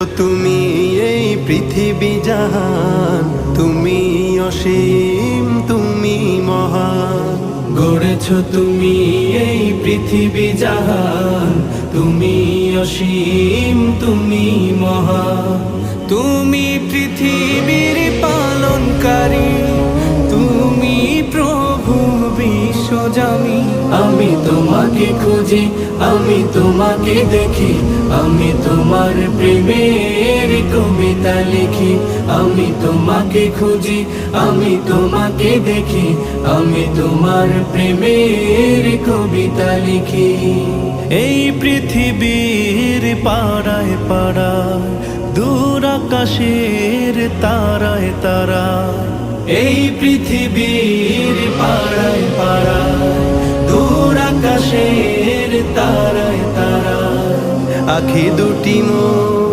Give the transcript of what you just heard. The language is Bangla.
তুমি এই পৃথিবী জাহান, তুমি অসীম, তুমি মহান। গড়েছ তুমি এই পৃথিবী জাহান, তুমি অসীম, তুমি মহান। তুমি পৃথিবীর পালনকারী, তুমি প্রভু বিশ্বজামি। আমি তোমাকে খুঁজি, আমি তোমাকে দেখি, আমি তোমার প্রেমের কবিতা লিখি। আমি তোমাকে খুঁজি, আমি তোমাকে দেখি, আমি তোমার প্রেমের কবিতা লিখি। এই পৃথিবীর পাড়ায় পাড়ায়, দূর আকাশের তারায় তারায়, এই পৃথিবীর পাড়ায় পাড়ায়, দূর আকাশের তারায় তারায়, আখি দুটি মোর